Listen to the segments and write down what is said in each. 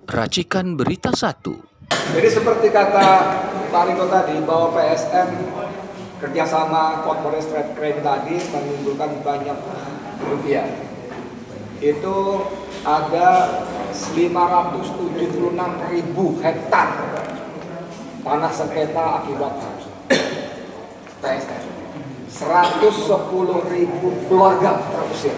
Racikan Berita 1. Jadi seperti kata Pak Riko tadi, bahwa PSM kerjasama corporate trade crime tadi menimbulkan banyak kerugian. Itu ada 576.000 hektar tanah sengketa akibat PSM. 110.000 keluarga terusir.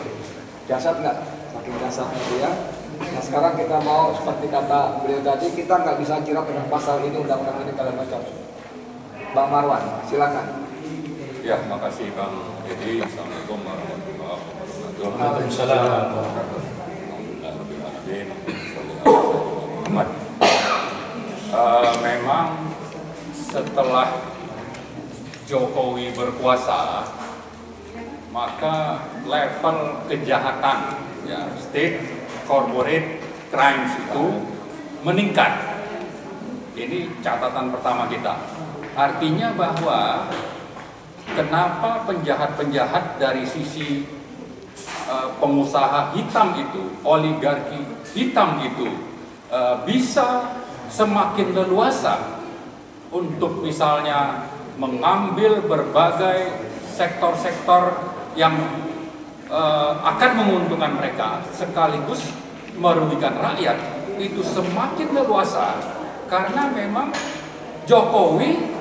Jasad nggak? Makin jasad gitu ya. Nah sekarang kita mau seperti kata beliau tadi, kita nggak bisa jerat dengan pasal ini, undang-undang ini kalau macam. Bang Marwan, silakan. Ya, makasih Bang Edi. Assalamualaikum warahmatullahi wabarakatuh. Waalaikumsalam. Memang setelah Jokowi berkuasa, maka level kejahatan ya state corporate crimes itu meningkat. Ini catatan pertama kita. Artinya bahwa kenapa penjahat-penjahat dari sisi pengusaha hitam itu, oligarki hitam itu bisa semakin leluasa untuk misalnya mengambil berbagai sektor-sektor yang akan menguntungkan mereka sekaligus merugikan rakyat, itu semakin leluasa karena memang Jokowi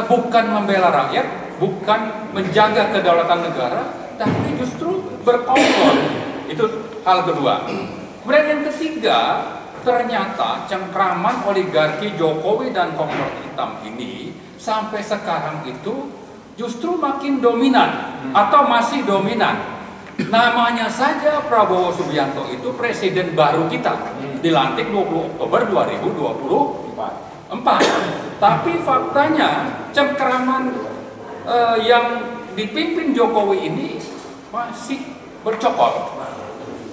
bukan membela rakyat, bukan menjaga kedaulatan negara, tapi justru berkomplot. Itu hal kedua. Kemudian yang ketiga, ternyata cengkraman oligarki Jokowi dan komplot hitam ini sampai sekarang itu justru makin dominan atau masih dominan. Namanya saja Prabowo Subianto itu presiden baru kita, dilantik 20 Oktober 2024. Tapi faktanya cengkraman yang dipimpin Jokowi ini masih bercokol.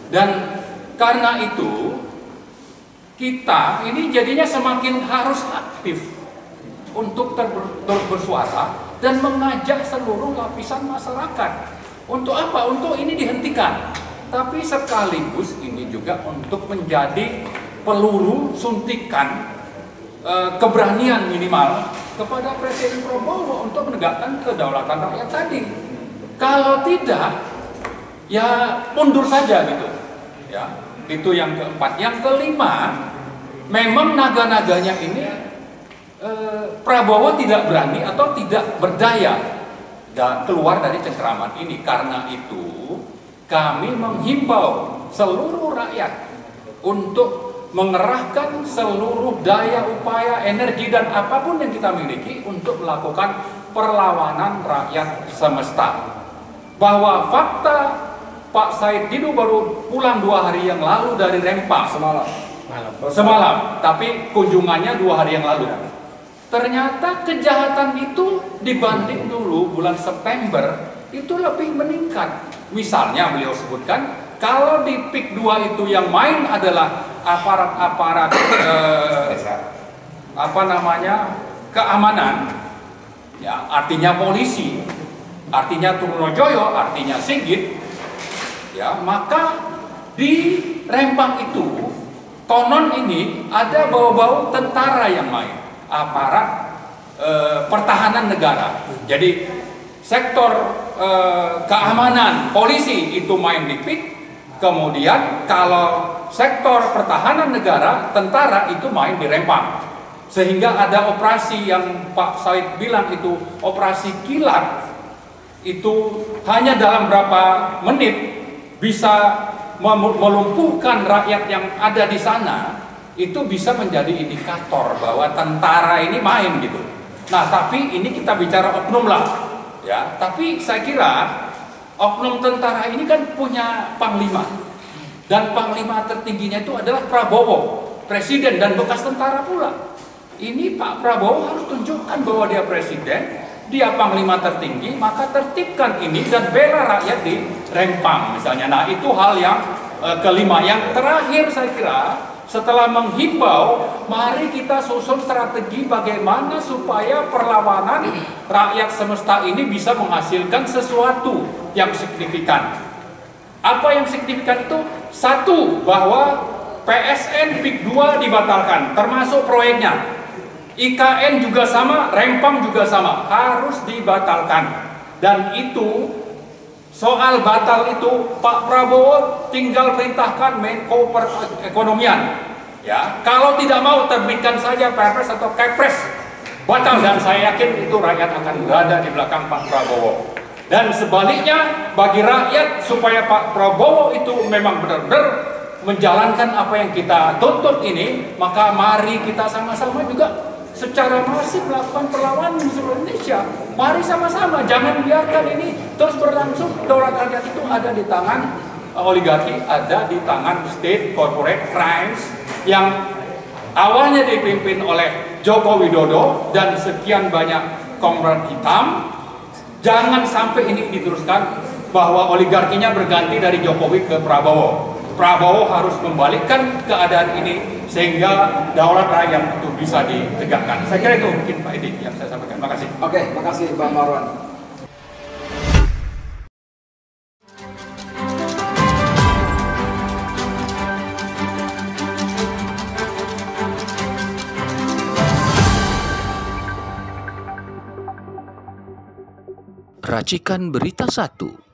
Dan karena itu kita ini jadinya semakin harus aktif untuk terus bersuara dan mengajak seluruh lapisan masyarakat. Untuk apa? Untuk ini dihentikan. Tapi sekaligus ini juga untuk menjadi peluru suntikan keberanian minimal kepada Presiden Prabowo untuk menegakkan kedaulatan rakyat tadi. Kalau tidak, ya mundur saja gitu. Ya, itu yang keempat. Yang kelima, memang naga-naganya ini Prabowo tidak berani atau tidak berdaya dan keluar dari cengkraman ini. Karena itu kami menghimbau seluruh rakyat untuk mengerahkan seluruh daya, upaya, energi dan apapun yang kita miliki untuk melakukan perlawanan rakyat semesta. Bahwa fakta Pak Said Didu baru pulang 2 hari yang lalu dari Rempang semalam, tapi kunjungannya 2 hari yang lalu. Ternyata kejahatan itu dibanding dulu bulan September itu lebih meningkat. Misalnya beliau sebutkan, kalau di PIK 2 itu yang main adalah aparat-aparat keamanan, ya artinya polisi, artinya Trunojoyo, artinya Sigit, ya maka di Rempang itu konon ini ada bau-bau tentara yang main, aparat pertahanan negara. Jadi sektor keamanan polisi itu main di PIK, kemudian kalau sektor pertahanan negara tentara itu main di Rempang. Sehingga ada operasi yang Pak Said bilang itu operasi kilat, itu hanya dalam berapa menit bisa melumpuhkan rakyat yang ada di sana. Itu bisa menjadi indikator bahwa tentara ini main gitu. Nah tapi ini kita bicara oknum lah ya. Tapi saya kira oknum tentara ini kan punya panglima, dan panglima tertingginya itu adalah Prabowo, presiden dan bekas tentara pula. Ini Pak Prabowo harus tunjukkan bahwa dia presiden, dia panglima tertinggi, maka tertibkan ini dan bela rakyat di Rempang misalnya. Nah itu hal yang kelima. Yang terakhir saya kira, setelah menghimbau, mari kita susun strategi bagaimana supaya perlawanan rakyat semesta ini bisa menghasilkan sesuatu yang signifikan. Apa yang signifikan itu? Satu, bahwa PSN PIK 2 dibatalkan, termasuk proyeknya. IKN juga sama, Rempang juga sama, harus dibatalkan. Dan itu, soal batal itu, Pak Prabowo tinggal perintahkan Menko Perekonomian. Ya, kalau tidak mau terbitkan saja Perpres atau Kepres batal, dan saya yakin itu rakyat akan berada di belakang Pak Prabowo. Dan sebaliknya, bagi rakyat supaya Pak Prabowo itu memang benar-benar menjalankan apa yang kita tuntut ini, maka mari kita sama-sama juga secara masif melakukan perlawanan di seluruh Indonesia. Mari sama-sama, jangan biarkan ini terus berlangsung. Daulat rakyat itu ada di tangan oligarki, ada di tangan state corporate crimes yang awalnya dipimpin oleh Joko Widodo dan sekian banyak komrad hitam. Jangan sampai ini diteruskan bahwa oligarkinya berganti dari Jokowi ke Prabowo. Prabowo harus membalikkan keadaan ini sehingga daulat rakyat itu bisa ditegakkan. Saya kira itu mungkin Pak Edi yang saya sampaikan. Terima kasih. Oke, makasih Bang Marwan. Racikan Berita 1.